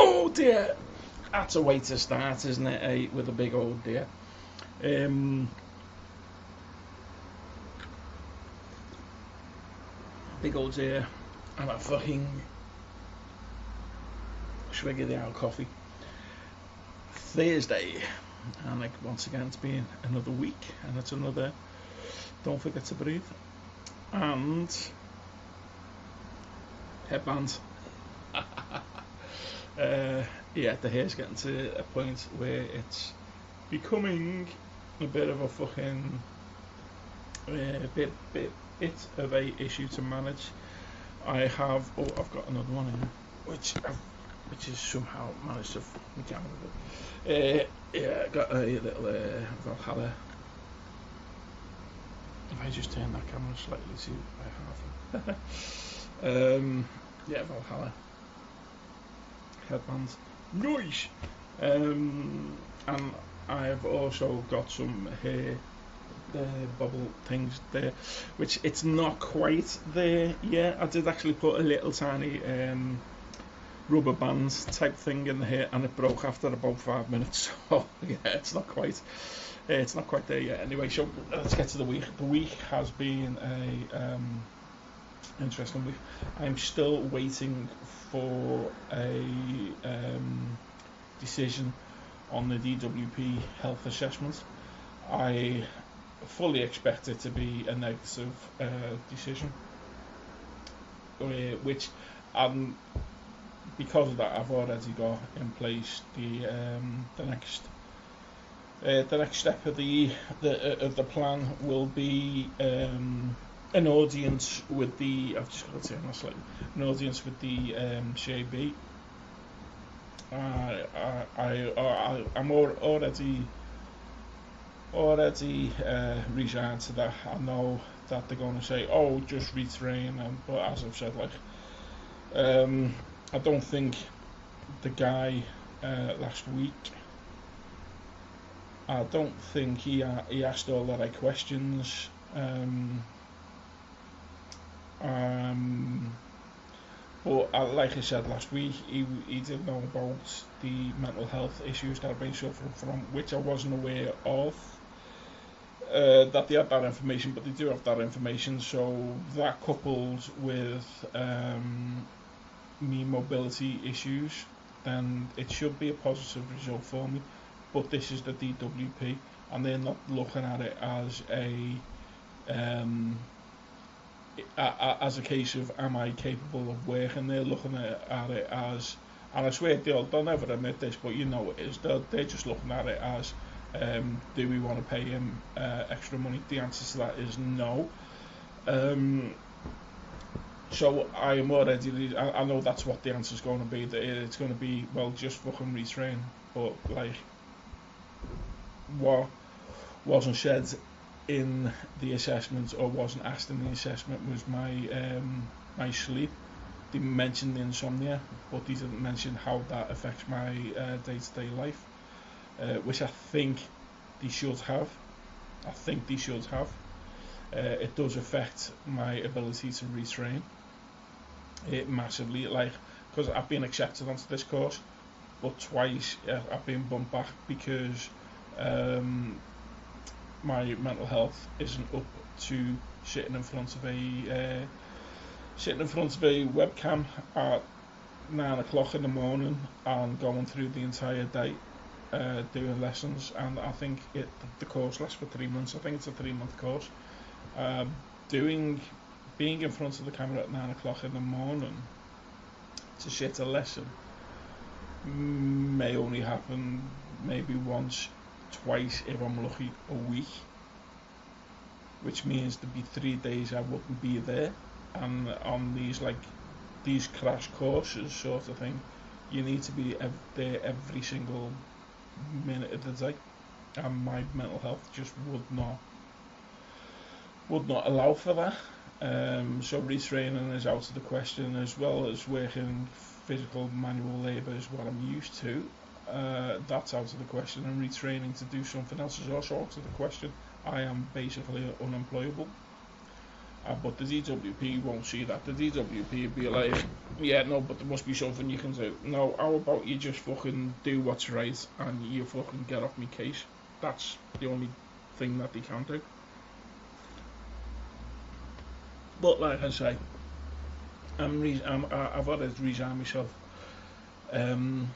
Oh dear! That's a way to start, isn't it? With a big old deer. Big old deer and a fucking swig of the old coffee. Thursday, and like once again, it's been another week, and it's another. Don't forget to breathe. And headbands. Yeah, the hair's getting to a point where it's becoming a bit of a fucking bit of a issue to manage. I've got another one here, which is somehow managed to fucking jam with it. Yeah, I got a little Valhalla. If I just turn that camera slightly to half. Yeah, Valhalla headbands. Nice. And I've also got some hair bubble things there, which it's not quite there yet. I did actually put a little tiny rubber bands type thing in the hair, and it broke after about 5 minutes. So yeah, it's not quite there yet. Anyway, so let's get to the week. The week has been a interesting week. I'm still waiting for a decision on the DWP health assessment. I fully expect it to be a negative decision, which because of that, I've already got in place the next step of the plan will be an audience with the. I've just got to turn this slightly. An audience with the CAB. I'm already resigned to that. I know that they're going to say, "Oh, just retrain," but as I've said, like, I don't think the guy last week. I don't think he asked all the right questions. But like I said last week, he did know about the mental health issues that I've been suffering from, which I wasn't aware of. That they had that information, but they do have that information. So that coupled with me mobility issues, then it should be a positive result for me. But this is the DWP, and they're not looking at it as a case of am I capable of working. They're looking at it as, and I swear they'll never admit this, but you know it is. They're just looking at it as, do we want to pay him extra money? The answer to that is no. So I am already. I know that's what the answer is going to be. That it's going to be, well, just fucking retrain. But like, what wasn't said in the assessment or wasn't asked in the assessment was my sleep. They mentioned the insomnia, but they didn't mention how that affects my day-to-day life, which I think they should have. It does affect my ability to retrain. It massively, like, because I've been accepted onto this course, but twice I've been bumped back because my mental health isn't up to sitting in front of a webcam at 9 o'clock in the morning and going through the entire day doing lessons. And I think the course lasts for 3 months. I think it's a 3-month course. Being in front of the camera at 9 o'clock in the morning to sit a lesson may only happen maybe once, twice if I'm lucky a week, which means there'd be 3 days I wouldn't be there. And on these crash courses sort of thing, you need to be there every single minute of the day, and my mental health just would not allow for that. So retraining is out of the question, as well as working physical manual labour is what I'm used to. That's out of the question, and retraining to do something else is also out of the question. I am basically unemployable. But the DWP won't see that. The DWP would be like, yeah, no, but there must be something you can do. No, how about you just fucking do what's right and you fucking get off my case? That's the only thing that they can do. But like I say, I've already resigned myself um,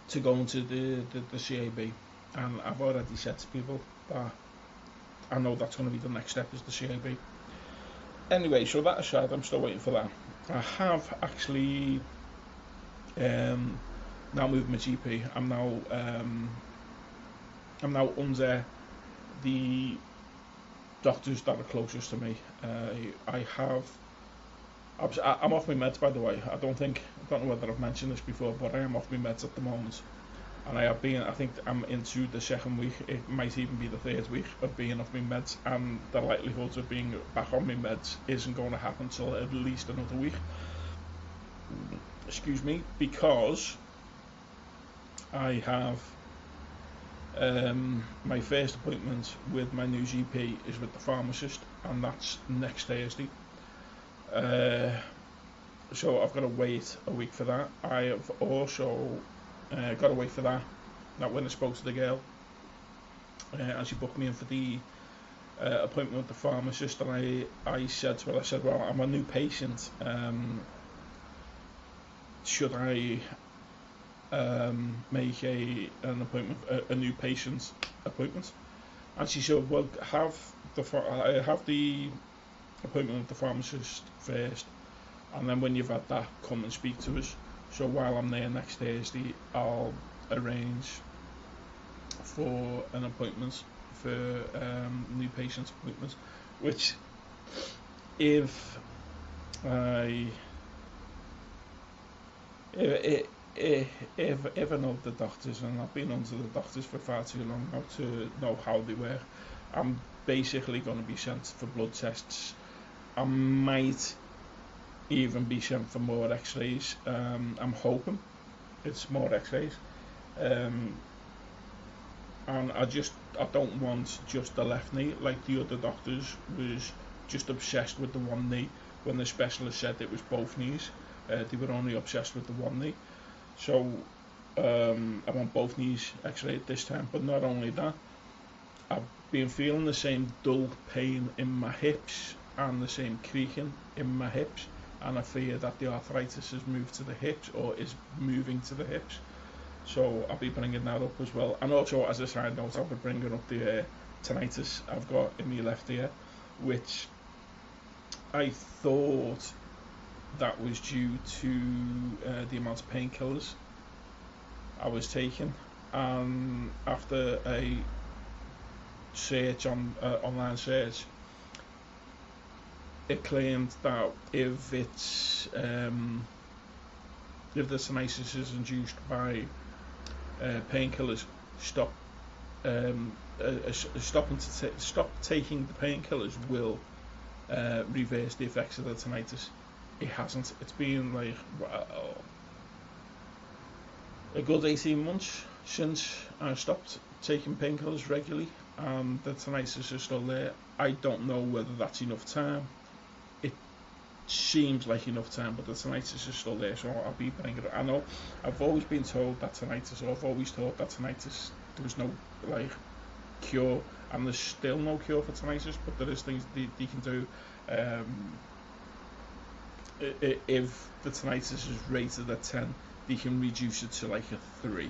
to go into the CAB, and I've already said to people that I know that's going to be the next step is the CAB. Anyway, so that aside, I'm still waiting for that. I have actually now moved my GP. I'm now under the doctors that are closest to me. I'm off my meds, by the way. I don't know whether I've mentioned this before, but I am off my meds at the moment. And I have been, I think I'm into the second week, it might even be the third week of being off my meds, and the likelihood of being back on my meds isn't going to happen until at least another week. Excuse me, because I have my first appointment with my new GP is with the pharmacist, and that's next Thursday. So I've got to wait a week for that. I have also got to wait for that. That when I spoke to the girl, and she booked me in for the appointment with the pharmacist, and I said to her, well, I'm a new patient. Should I make an appointment, a new patient appointment? And she said, well, have the appointment with the pharmacist first, and then when you've had that, come and speak to us. So while I'm there next Thursday, I'll arrange for an appointment for new patient appointments, which if I if I know the doctors, and I've been under the doctors for far too long now to know how they work, I'm basically going to be sent for blood tests. I might even be sent for more x-rays. I'm hoping it's more x-rays. And I don't want just the left knee like the other doctors was just obsessed with the one knee when the specialist said it was both knees. They were only obsessed with the one knee. So I want both knees x-rayed this time. But not only that, I've been feeling the same dull pain in my hips and the same creaking in my hips, and I fear that the arthritis has moved to the hips or is moving to the hips. So I'll be bringing that up as well. And also, as a side note, I'll be bringing up the tinnitus I've got in my left ear, which I thought that was due to the amount of painkillers I was taking. And after a search on online search, it claimed that if the tinnitus is induced by painkillers, stop taking the painkillers will reverse the effects of the tinnitus. It hasn't. It's been like a good 18 months since I stopped taking painkillers regularly, and the tinnitus is still there. I don't know whether that's enough time. It seems like enough time, but the tinnitus is still there, so I'll be bringing it. I know I've always been told that tinnitus, or I've always thought that tinnitus, there was no like cure, and there's still no cure for tinnitus, but there is things they can do. If the tinnitus is rated at 10, they can reduce it to like a 3.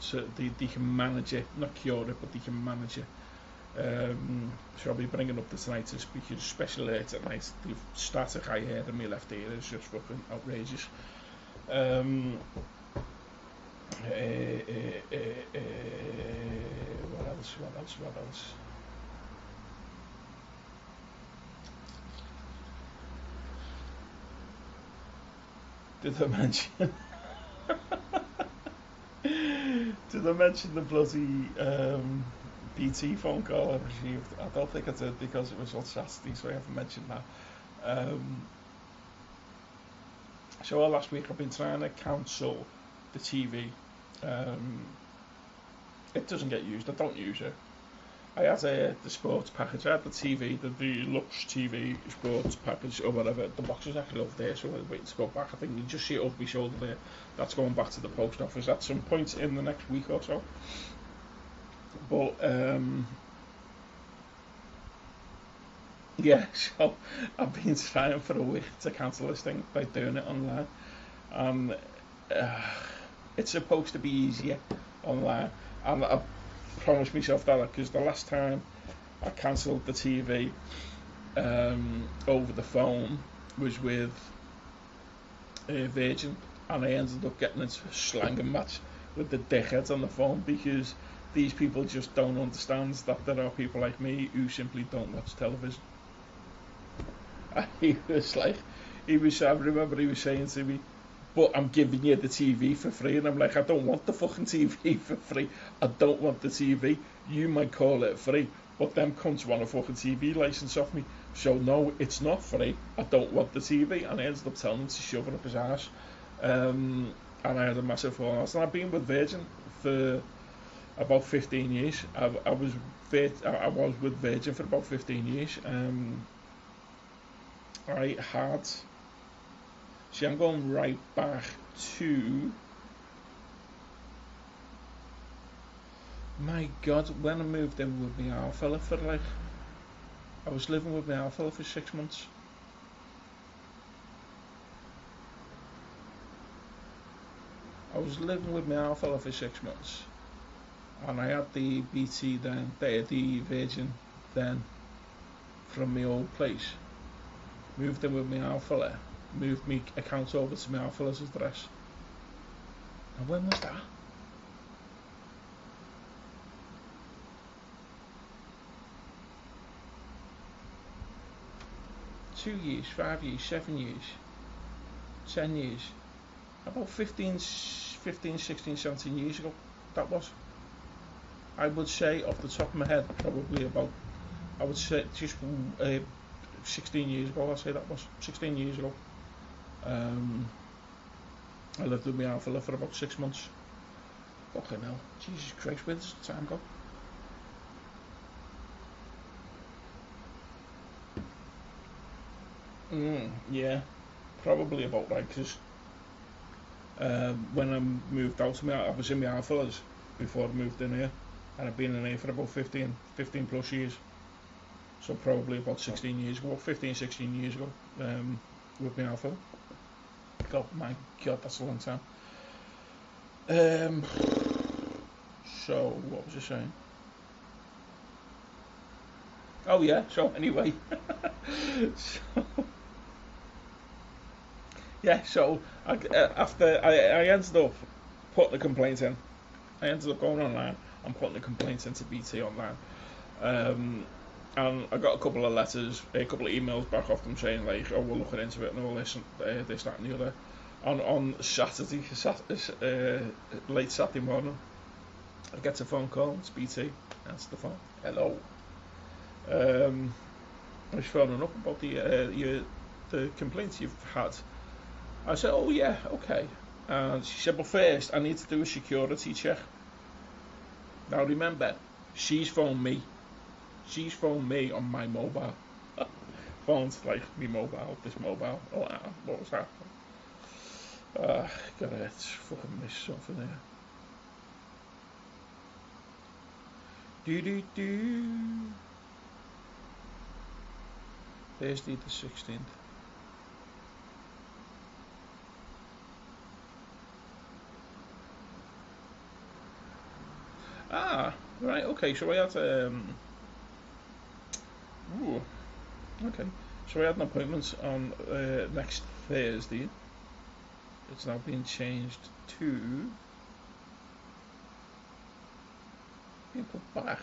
So they can manage it, not cure it, but they can manage it. So I'll be bringing up the tinnitus because, especially late at night, the static I hear in my left ear is just fucking outrageous. What else? Did I mention? Did I mention the bloody BT phone call I received? I don't think I did because it was on Saturday, so I haven't mentioned that. So all last week I've been trying to cancel the TV. It doesn't get used. I don't use it. I had the sports package. I had the TV, the deluxe TV sports package or whatever. The box is actually over there, so I'm waiting to go back. I think you just see it over my shoulder there. That's going back to the post office at some point in the next week or so. But yeah, so I've been trying for a week to cancel this thing by doing it online. Um, uh, it's supposed to be easier online, and I promised myself that because the last time I cancelled the TV over the phone was with Virgin, and I ended up getting into a slanging match with the dickheads on the phone because these people just don't understand that there are people like me who simply don't watch television. And he was like, I remember he was saying to me, but I'm giving you the TV for free. And I'm like, I don't want the fucking TV for free. I don't want the TV. You might call it free, but them cunts want a fucking TV license off me. So no, it's not free. I don't want the TV. And I ended up telling him to shove it up his ass. And I had a massive fall out. And I've been with Virgin for about 15 years. I was with Virgin for about 15 years. I had... See, I'm going right back to... My God, when I moved in with my old fella for like... I was living with my old fella for 6 months. I was living with my old fella for 6 months. And I had the BT then, the Virgin then, from my old place. Moved in with my old fella. Moved my account over to my old fella's address. And when was that? Two years, 5 years, 7 years, 10 years. About 15, 16, 17 years ago, that was. I would say, off the top of my head, probably about, I would say just 16 years ago, I'd say that was. 16 years ago. I lived with my old fella for about 6 months. Fucking hell. Jesus Christ, where does the time go? Yeah, probably about right, because when I moved out, I was in my old fella's before I moved in here, and I've been in here for about 15 plus years. So probably about 16 years ago, 15, 16 years ago, with my old fella. God, my God, that's a long time. So, what was I saying? Oh yeah, so anyway. So, yeah, so after I ended up putting the complaint in, I ended up going online and putting the complaint into BT online. And I got a couple of letters, a couple of emails back off them saying like, oh, we're looking into it and all this, this, that, and the other. On Saturday, late Saturday morning, I get a phone call. It's BT. Answer the phone. Hello. I was phoning up about the complaints you've had. I said, oh yeah, okay. And she said, but first I need to do a security check. Now remember, she's phoned me. She's phoned me on my mobile. Phone's like me mobile, this mobile. Oh, what was that? Gotta fucking miss something there. Do. Thursday the 16th. Ah, right, okay, so I had ooh, okay. So I had an appointment on next Thursday. It's now been changed to being put back.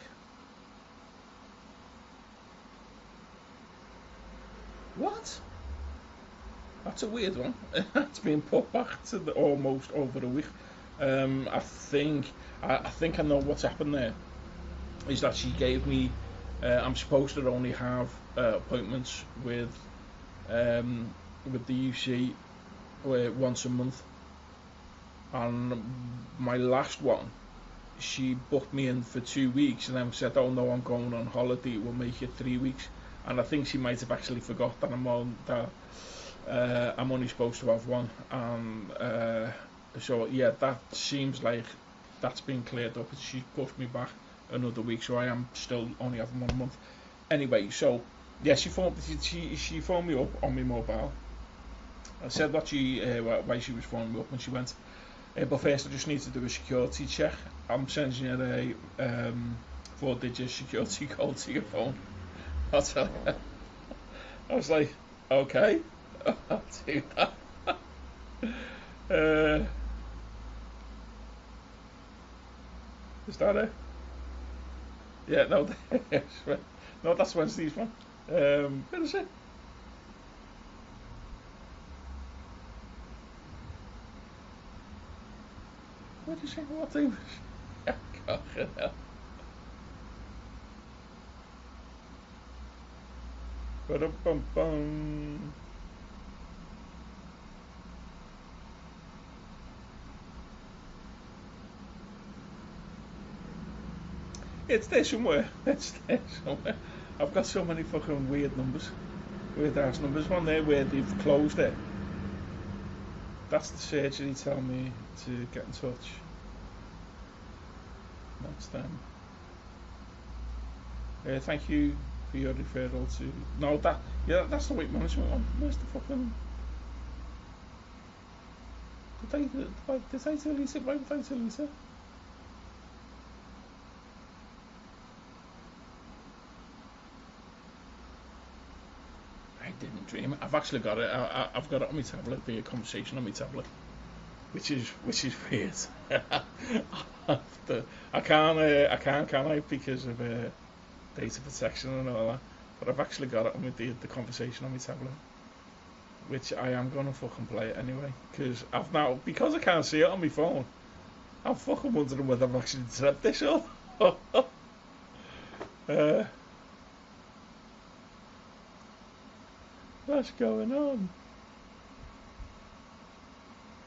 What? That's a weird one. It's been put back to the almost over a week. I think I know what's happened there. Is that she gave me. I'm supposed to only have appointments with the UC once a month, and my last one she booked me in for 2 weeks and then said, "Oh no, I'm going on holiday. We'll make it 3 weeks." And I think she might have actually forgot that I'm only supposed to have one. And so yeah, that seems like that's been cleared up. She's pushed me back another week, so I am still only having 1 month. Anyway, so yeah, she phoned me up on my mobile. I said why she was phoning me up, and she went, but first I just need to do a security check. I'm sending you a 4-digit security code to your phone. I'll tell you. I was like, okay, I'll do that. Is that it? Yeah, no, no, that's Wednesday's one. Where is it? What is it? What day was it? God, hell. Ba-dum-bum-bum. It's there somewhere. It's there somewhere. I've got so many fucking weird numbers. Weird ass numbers. One there where they've closed it. That's the surgery telling me to get in touch. That's them. Thank you for your referral to. No, that's the weight management one. Where's the fucking. Did I delete it? Why would I delete it? I didn't dream it. I've actually got it. I've got it on my tablet. The conversation on my tablet, which is weird. I can't, can I? Because of data protection and all that. But I've actually got it on the conversation on my tablet, which I am gonna fucking play it anyway. Because I can't see it on my phone. I'm fucking wondering whether I've actually set this up. What's going on?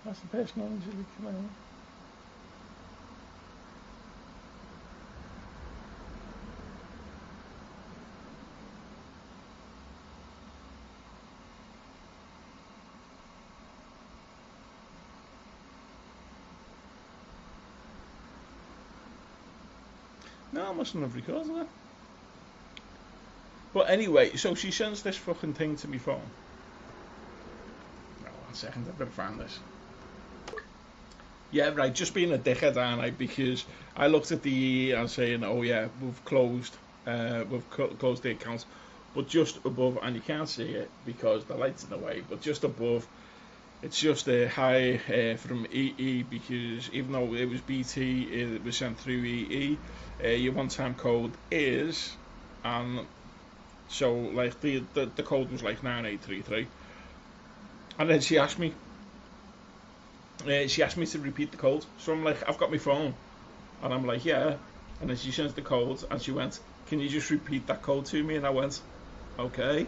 That's the personal injury command. No, I mustn't have recorded it. But anyway, so she sends this fucking thing to my phone. Oh, 1 second, I better find this. Yeah, right, just being a dickhead, aren't I? Because I looked at the EE and saying, oh yeah, we've closed the account. But just above, and you can't see it because the light's in the way, but just above, it's just a hi from EE, because even though it was BT, it was sent through EE. Your one-time code is, and so like the code was like 9833, and then she asked me to repeat the code. So I'm like, I've got my phone, and I'm like, yeah. And then she sends the code, and she went, can you just repeat that code to me? And I went, okay.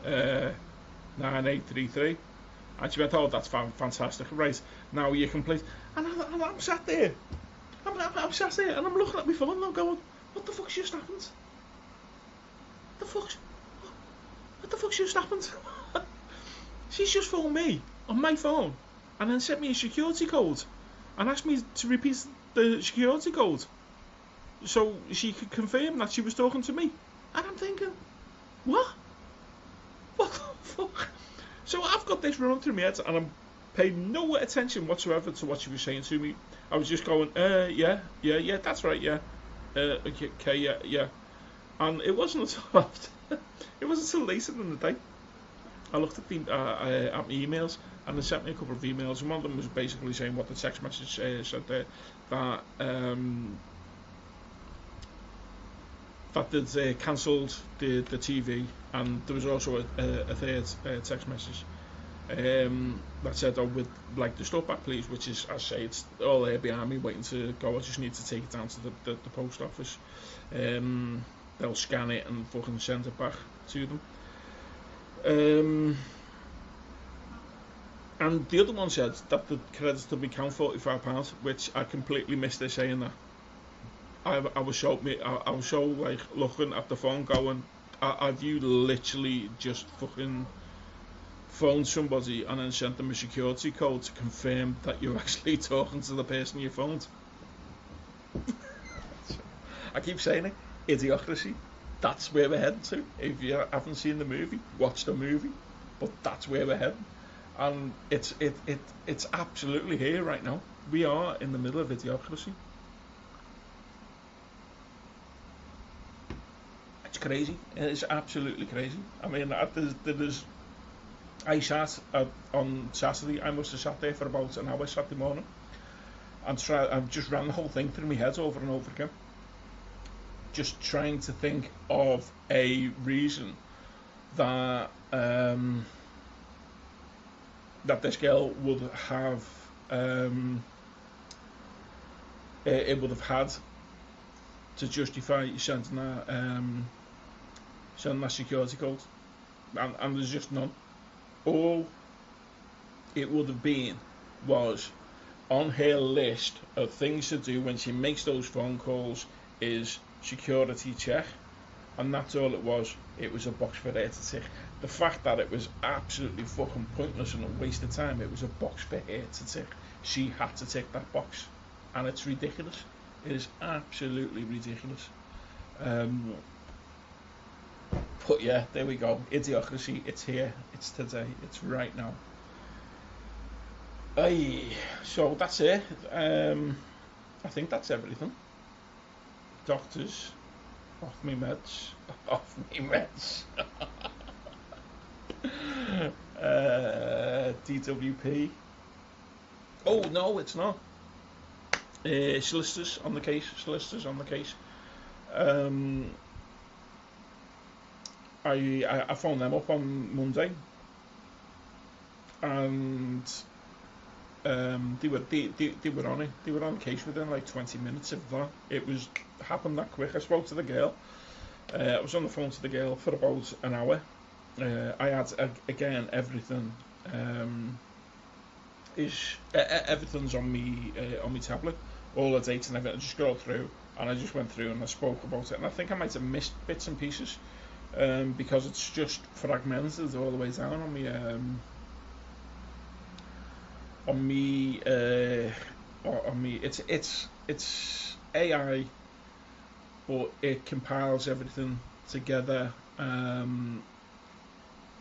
9833. And she went, oh, that's fantastic. Right, now you're complete. And I'm sat there. I'm sat there, and I'm looking at my phone, and I'm going, what the fuck's just happened? What the fuck's just happened? She's just phoned me on my phone, and then sent me a security code, and asked me to repeat the security code, so she could confirm that she was talking to me. And I'm thinking, what? What the fuck? So I've got this running through my head, and I'm paying no attention whatsoever to what she was saying to me. I was just going, yeah, that's right, yeah, okay, yeah. And it wasn't until later in the day I looked at my emails, and they sent me a couple of emails, and one of them was basically saying what the text message said there, that they'd cancelled the TV, and there was also a third text message that said, oh, we'd like the stuff back, please, which is, as I say, it's all there behind me waiting to go. I just need to take it down to the post office. They'll scan it and fucking send it back to them. And the other one said that the credits to be count £45, which I completely missed her saying that. I was so like looking at the phone going, have you literally just fucking phoned somebody and then sent them a security code to confirm that you're actually talking to the person you phoned? I keep saying it, Idiocracy. That's where we're heading to. If you haven't seen the movie, watch the movie. But that's where we're heading, and it's absolutely here right now. We are in the middle of Idiocracy. It's crazy. It's absolutely crazy. I mean, I sat on Saturday. I must have sat there for about an hour Saturday morning, and I just ran the whole thing through my head over and over again, just trying to think of a reason that that this girl would have it would have had to justify sending that security code, and there's just none. All it would have been was on her list of things to do when she makes those phone calls is security check, and that's all it was. It was a box for her to tick. The fact that it was absolutely fucking pointless and a waste of time, it was a box for her to tick. She had to tick that box, and it's ridiculous. It is absolutely ridiculous. But yeah, there we go. Idiocracy. It's here. It's today. It's right now. So that's it. I think that's everything. Doctors, off me meds. Off me meds. DWP. Oh no, it's not. Solicitors on the case. Solicitors on the case. I phoned them up on Monday, and they were on it. They were on the case within like 20 minutes of that. It was happened that quick. I spoke to the girl. I was on the phone to the girl for about an hour. I had again everything. Everything's on me on my tablet. All the dates and everything. I just scrolled through, and I just went through and I spoke about it. And I think I might have missed bits and pieces because it's just fragmented all the way down on me. It's AI, but it compiles everything together, and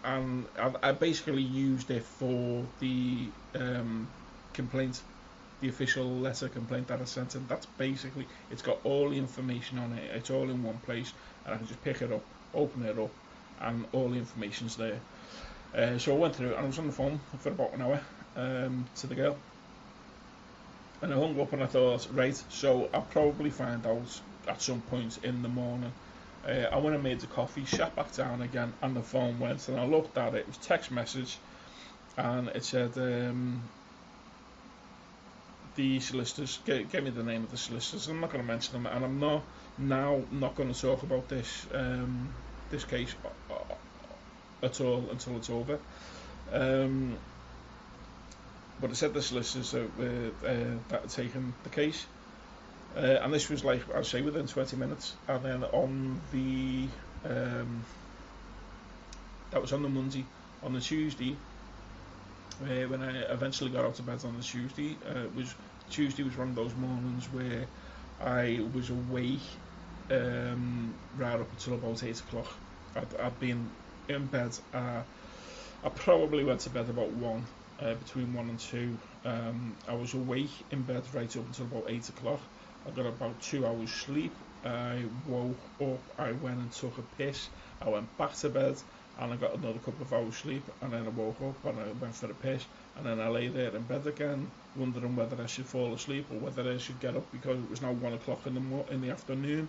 I basically used it for the complaint, the official letter complaint that I sent, and that's basically, it's got all the information on it. It's all in one place, and I can just pick it up, open it up, and all the information's there. So I went through and I was on the phone for about an hour to the girl, and I hung up and I thought, right, so I'll probably find out at some point in the morning. I went and made the coffee, sat back down again, and the phone went, and I looked at it. It was text message, and it said the solicitors gave me the name of the solicitors. I'm not going to mention them, and I'm not going to talk about this this case at all until it's over. But it said the solicitors that had taken the case. And this was like, I'd say within 20 minutes. And then on the that was on the Monday. On the Tuesday, when I eventually got out of bed on the Tuesday, Tuesday was one of those mornings where I was awake right up until about 8 o'clock. I'd been in bed. I probably went to bed about 1, between 1 and 2. I was awake in bed right up until about 8 o'clock. I got about 2 hours sleep. I woke up, I went and took a piss. I went back to bed, and I got another couple of hours sleep, and then I woke up and I went for a piss, and then I lay there in bed again, wondering whether I should fall asleep or whether I should get up, because it was now 1 o'clock in the afternoon.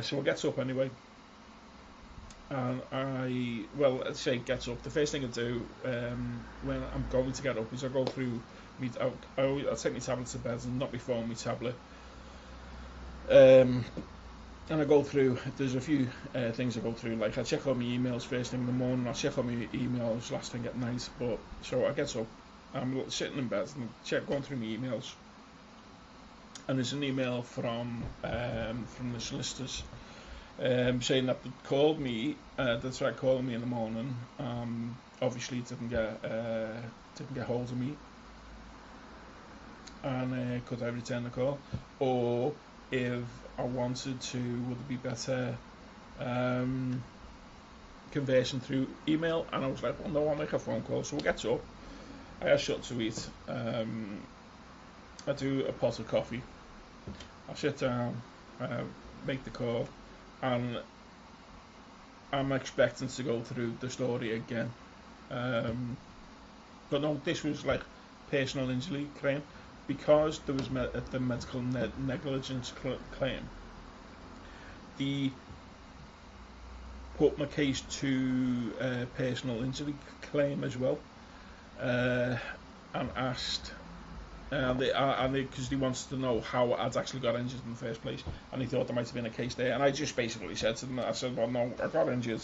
So I get up anyway, and I'd say get up. The first thing I do when I'm going to get up is I go through I take my tablet to bed, and not my phone, my tablet. And I go through, there's a few things I go through, like I check on my emails first thing in the morning, I check on my emails last thing at night. But so I get up, I'm sitting in bed and going through my emails, and there's an email from the solicitors saying that they called me. They tried calling me in the morning. Obviously didn't get hold of me, and could I return the call, or if I wanted to, would it be better conversing through email? And I was like, well, no, I'll make a phone call. So we get up. I have shut to eat. I do a pot of coffee. I sit down, make the call, and I'm expecting to go through the story again. But no, this was like personal injury claim, because there was the medical negligence claim. The put my case to personal injury claim as well, and asked, because he wants to know how I'd actually got injured in the first place, and he thought there might have been a case there, and I just basically said to them, I said, well, no, I got injured,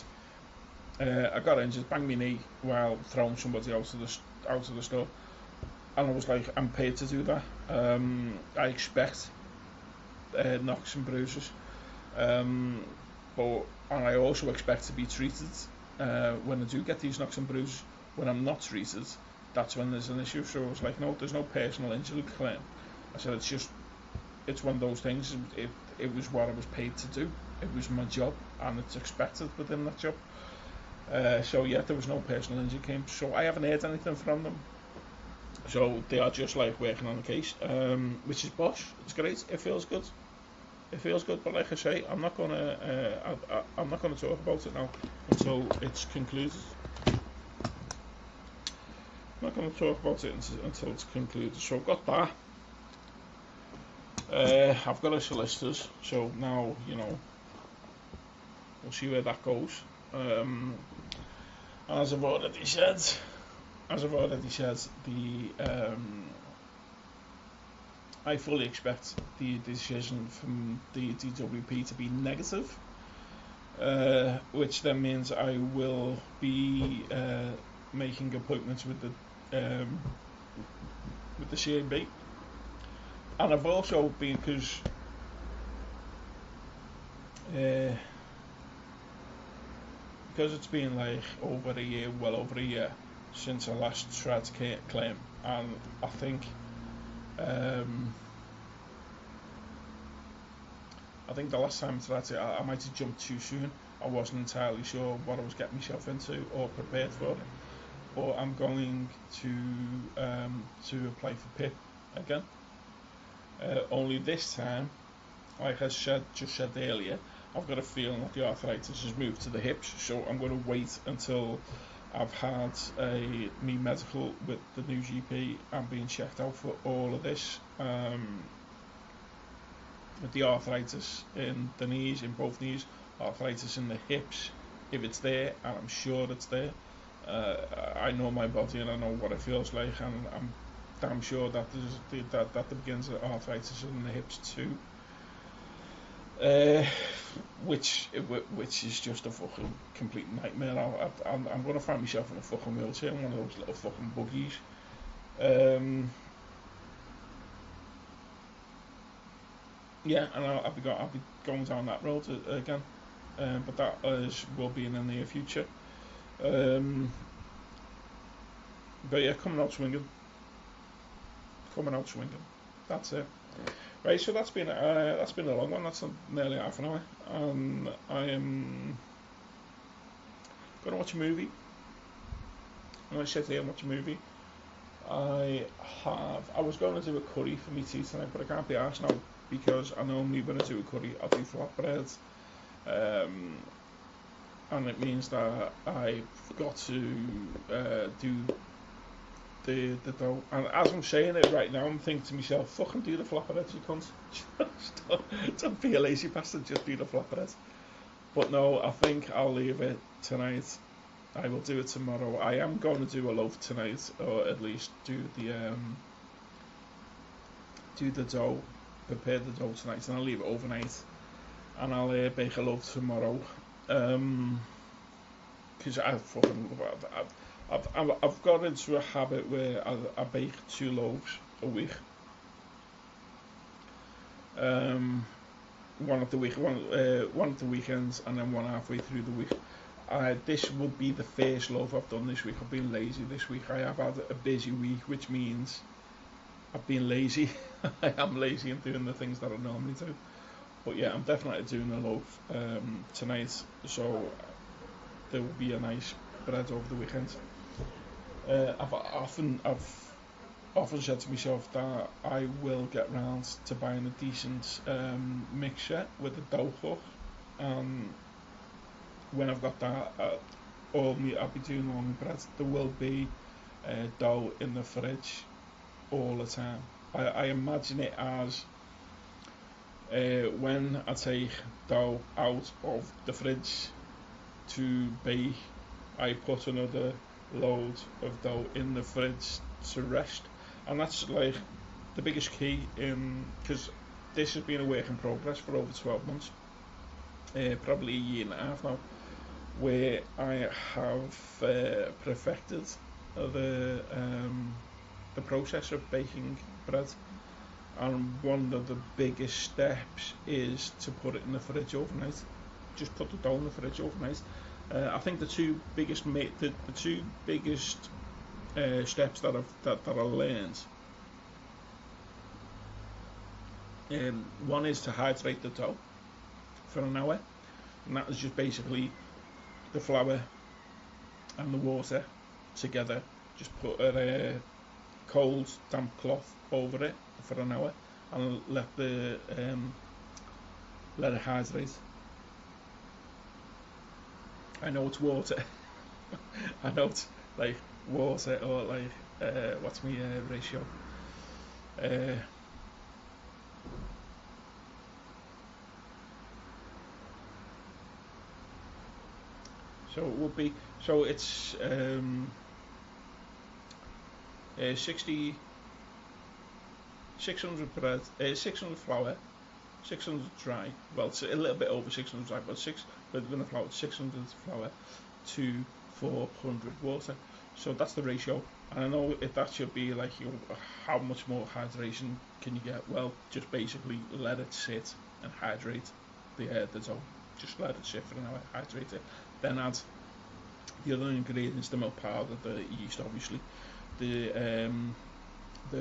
banged my knee while throwing somebody out of the store, and I was like, I'm paid to do that. I expect knocks and bruises, and I also expect to be treated when I do get these knocks and bruises. When I'm not treated, that's when there's an issue. So I was like, no, there's no personal injury claim. I said, it's one of those things. It was what I was paid to do. It was my job, and it's expected within that job. So yeah, there was no personal injury claim. So I haven't heard anything from them. So they are just like working on the case, which is bosh. It's great. It feels good. But like I say, I'm not gonna talk about it now until it's concluded. I'm not going to talk about it until it's concluded. So I've got that. I've got a solicitors, so now, we'll see where that goes. As I've already said, I fully expect the decision from the DWP to be negative, which then means I will be making appointments with the CAB, and I've also been, because it's been like well over a year since I last tried to claim, and I think the last time I tried it, I might have jumped too soon. I wasn't entirely sure what I was getting myself into or prepared for it. But I'm going to apply for PIP again. Only this time, like I just said earlier, I've got a feeling that the arthritis has moved to the hips, so I'm going to wait until I've had me medical with the new GP and being checked out for all of this. With the arthritis in the knees, in both knees, arthritis in the hips, if it's there, and I'm sure it's there. I know my body and I know what it feels like, and I'm damn sure that there begins at arthritis in the hips too, which is just a fucking complete nightmare. I'm going to find myself in a fucking wheelchair, one of those little fucking buggies. Yeah, and I'll be going down that road again, but that will be in the near future. But yeah, coming out swinging. That's it. Right, so that's been a long one. That's nearly half an hour. I am gonna watch a movie. I'm gonna sit here and watch a movie. I was going to do a curry for me tea tonight, but I can't be arsed now, because I normally when I do a curry I do flatbread, and it means that I've got to do the dough. And as I'm saying it right now, I'm thinking to myself, fucking do the flatbreads, you cunt. Just don't be a lazy bastard, just do the flatbreads. But no, I think I'll leave it tonight. I will do it tomorrow. I am going to do a loaf tonight, or at least do the dough, prepare the dough tonight, and I'll leave it overnight, and I'll bake a loaf tomorrow. Because I've got into a habit where I bake 2 loaves a week. Um, one of the weekends, and then one halfway through the week. This would be the first loaf I've done this week. I've been lazy this week. I have had a busy week, which means I've been lazy. I am lazy in doing the things that I normally do. But yeah, I'm definitely doing a loaf tonight, so there will be a nice bread over the weekend. I've often said to myself that I will get round to buying a decent mixture with a dough hook. Um, when I've got that, I'll be doing all my bread. There will be dough in the fridge all the time. I imagine it as when I take dough out of the fridge to bake, I put another load of dough in the fridge to rest, and that's like the biggest key in, because this has been a work in progress for over 12 months, probably a year and a half now, where I have perfected the process of baking bread. And one of the biggest steps is to put it in the fridge overnight. Just put the dough in the fridge overnight. I think the two biggest steps that I learned. One is to hydrate the dough for an hour, and that is just basically the flour and the water together. Just put a cold damp cloth over it for an hour and let it hydrate. I know it's water. I know it's like water, or like what's my ratio? Uh, so it would be, so it's 60 600 bread, 600 flour, 600 dry. Well, it's a little bit over 600 dry, but with the flour, 600 flour to 400 water. So that's the ratio. And I know if that should be like, how much more hydration can you get? Well, just basically let it sit and hydrate the dough. Just let it sit for an hour, hydrate it. Then add the other ingredients: the milk powder, the yeast, obviously, the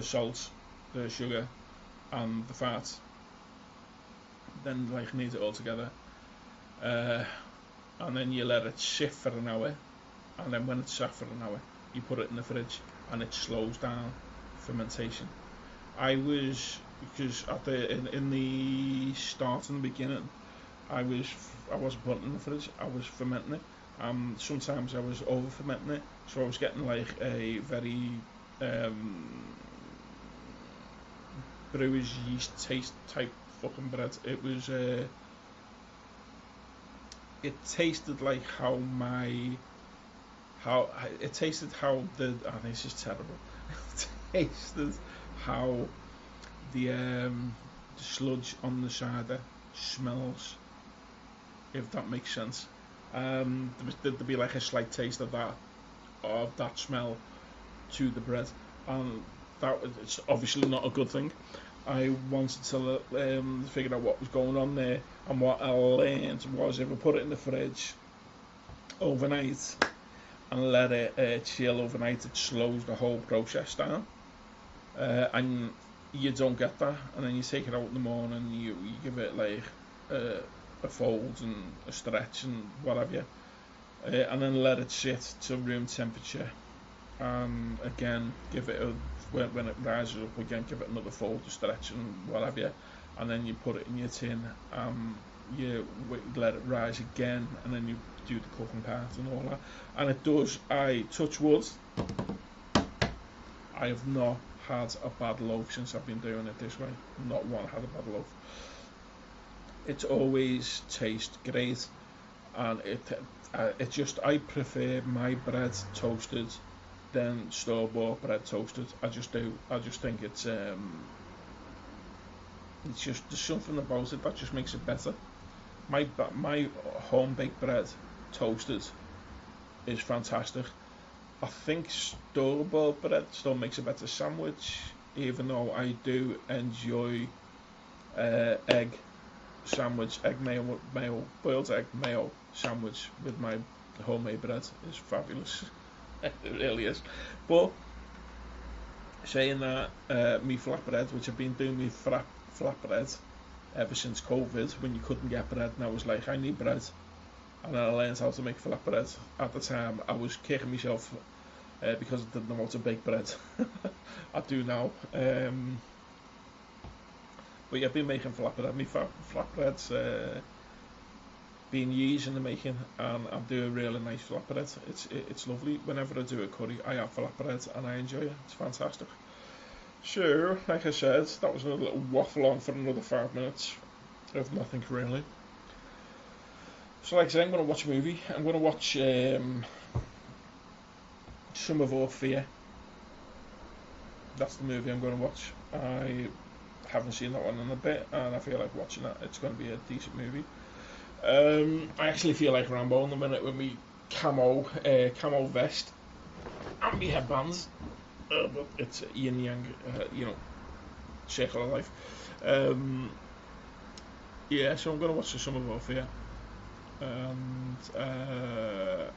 salt, the sugar, and the fat. Then like knead it all together, uh, and then you let it sit for an hour. And then when it's sat for an hour, you put it in the fridge, and it slows down fermentation. I was because in the start, in the beginning, I wasn't putting it in the fridge. I was fermenting it. Sometimes I was over fermenting it, so I was getting like a very brewer's yeast taste type fucking bread. It tasted like how it tasted how the this is terrible. It tasted how the sludge on the cider smells, if that makes sense. There'd be like a slight taste of that smell to the bread, and it's obviously not a good thing. I wanted to figure out what was going on there, and what I learned was if I put it in the fridge overnight and let it chill overnight, it slows the whole process down, and you don't get that. And then you take it out in the morning, you give it like a fold and a stretch and whatever, and then let it sit to room temperature. Again, give it when it rises up again, give it another fold, a stretch and whatever, and then you put it in your tin. You let it rise again, and then you do the cooking part and all that. And it does. I touch wood. I have not had a bad loaf since I've been doing it this way. Not one had a bad loaf. It always tastes great, and it just, I prefer my bread toasted than store bought bread toasted. I just do. I just think it's just, there's something about it that just makes it better. My home baked bread toasted is fantastic. I think store-bought bread still makes a better sandwich, even though I do enjoy egg sandwich, egg mayo, boiled egg mayo sandwich with my homemade bread is fabulous. It really is. But saying that, me flatbread, which I've been doing me flatbread ever since COVID, when you couldn't get bread, and I was like, I need bread, and then I learned how to make flatbread. At the time, I was kicking myself because I didn't know how to bake bread. I do now. But yeah, I've been making flatbread. My flatbread's been years in the making, and I'm doing really nice flatbread. It's lovely. Whenever I do a curry, I have flatbread, and I enjoy it. It's fantastic. So, like I said, that was a little waffle on for another 5 minutes of nothing really. So, like I said, I'm going to watch a movie. I'm going to watch Sum of Our Fear. That's the movie I'm going to watch. I haven't seen that one in a bit, and I feel like watching that. It's going to be a decent movie. I actually feel like Rambo in the minute with me camo vest and me headbands. But it's yin yang, circle of life. Yeah, so I'm going to watch the Sum of Our Fear and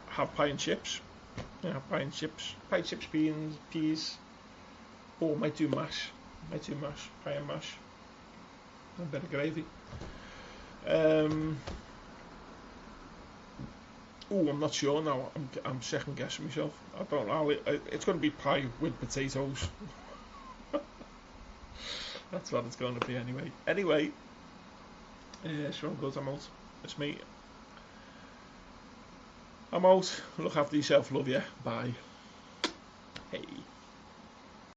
have pie and chips. Yeah, pie, chips, beans, peas. Oh, might do mash, pie and mash, and a bit of gravy. I'm not sure now. I'm second guessing myself. I don't know. It's going to be pie with potatoes. That's what it's going to be anyway. Anyway, Sean goes, I'm out. It's me. I'm out. Look after yourself. Love you. Bye.